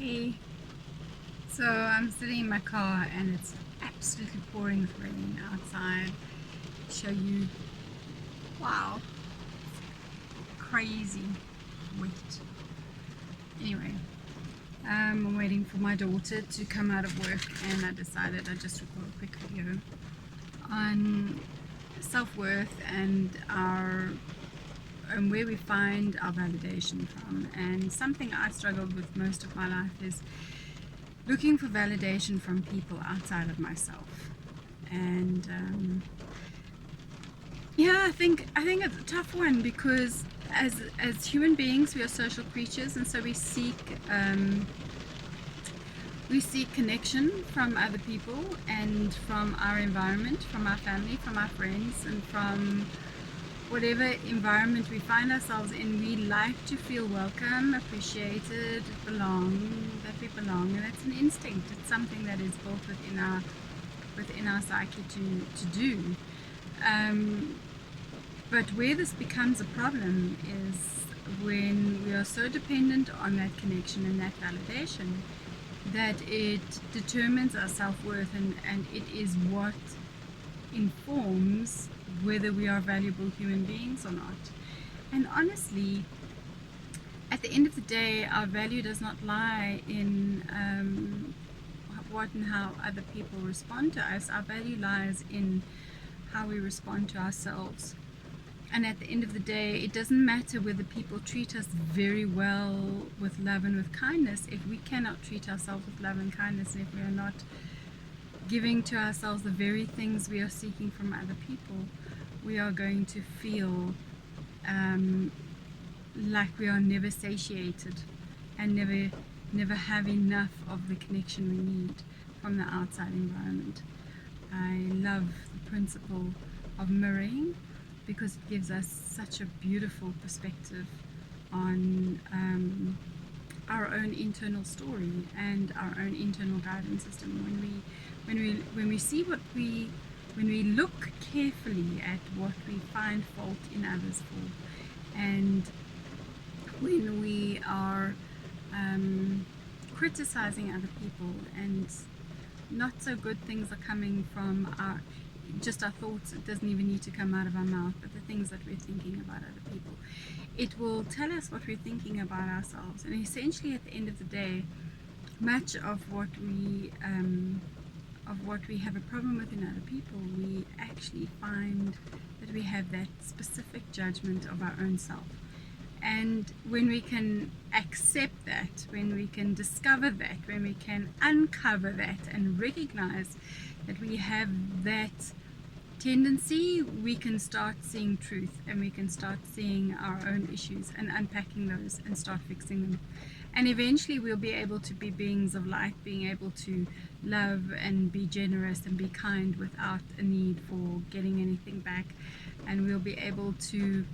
Hey, so I'm sitting in my car and it's absolutely pouring with rain outside. Show you, wow, crazy wet. Anyway, I'm waiting for my daughter to come out of work and I decided I'd just record a quick video on self-worth and where we find our validation from. And something I struggled with most of my life is looking for validation from people outside of myself. And yeah, I think it's a tough one because as human beings we are social creatures, and so we seek connection from other people and from our environment, from our family, from our friends, and from whatever environment we find ourselves in. We like to feel welcome, appreciated, that we belong, and it's an instinct. It's something that is built within our psyche to do. But where this becomes a problem is when we are so dependent on that connection and that validation that it determines our self-worth, and it is what informs whether we are valuable human beings or not. And honestly, at the end of the day, our value does not lie in what and how other people respond to us. Our value lies in how we respond to ourselves. And at the end of the day, it doesn't matter whether people treat us very well with love and with kindness. If we cannot treat ourselves with love and kindness, and if we are not giving to ourselves the very things we are seeking from other people, we are going to feel like we are never satiated and never have enough of the connection we need from the outside environment. I love the principle of mirroring because it gives us such a beautiful perspective on our own internal story and our own internal guidance system. When we look carefully at what we find fault in others for, and when we are criticizing other people, and not so good things are coming from our thoughts. It doesn't even need to come out of our mouth, but the things that we're thinking about other people, it will tell us what we're thinking about ourselves. And essentially at the end of the day, much of what we have a problem with in other people, we actually find that we have that specific judgment of our own self. And when we can accept that, when we can discover that, when we can uncover that and recognize that we have that tendency, we can start seeing truth, and we can start seeing our own issues and unpacking those and start fixing them. And eventually we'll be able to be beings of light, being able to love and be generous and be kind without a need for getting anything back. And we'll be able to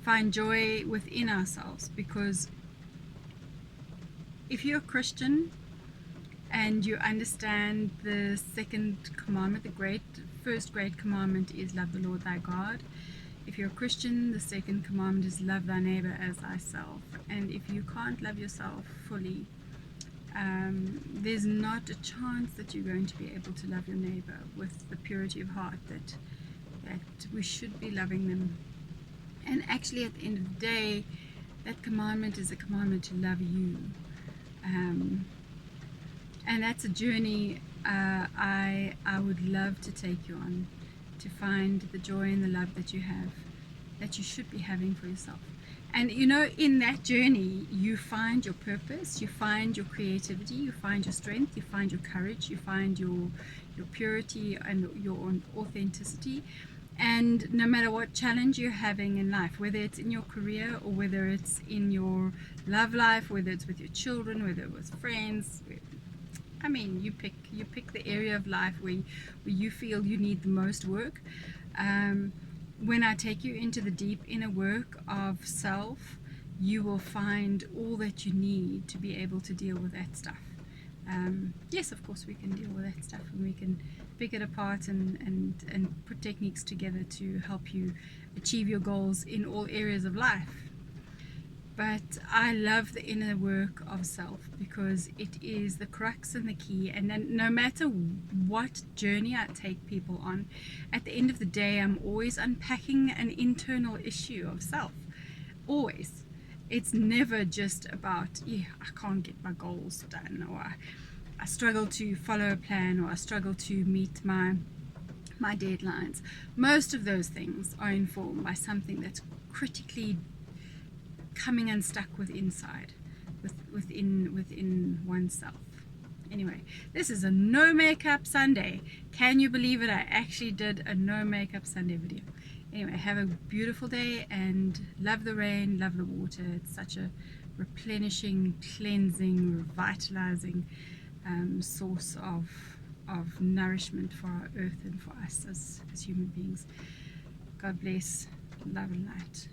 find joy within ourselves, because if you're a Christian and you understand the second commandment, the first great commandment is love the Lord thy God. If you're a Christian, the second commandment is love thy neighbor as thyself. And if you can't love yourself fully, there's not a chance that you're going to be able to love your neighbor with the purity of heart that we should be loving them. And actually at the end of the day, that commandment is a commandment to love you. And that's a journey I would love to take you on, to find the joy and the love that you have, that you should be having for yourself. And in that journey, you find your purpose, you find your creativity, you find your strength, you find your courage, you find your purity and your authenticity. And no matter what challenge you're having in life, whether it's in your career or whether it's in your love life, whether it's with your children, whether it was friends, you pick the area of life where you feel you need the most work. When I take you into the deep inner work of self, you will find all that you need to be able to deal with that stuff. Yes, of course we can deal with that stuff, and we can pick it apart and put techniques together to help you achieve your goals in all areas of life. But I love the inner work of self because it is the crux and the key. And then no matter what journey I take people on, at the end of the day, I'm always unpacking an internal issue of self. Always. It's never just about, yeah, I can't get my goals done, or I struggle to follow a plan, or I struggle to meet my deadlines. Most of those things are informed by something that's critically coming unstuck within oneself. Anyway, this is a no makeup Sunday. Can you believe it? I actually did a no makeup Sunday video. Anyway, have a beautiful day and love the rain, love the water. It's such a replenishing, cleansing, revitalizing source of nourishment for our earth and for us as human beings. God bless, love and light.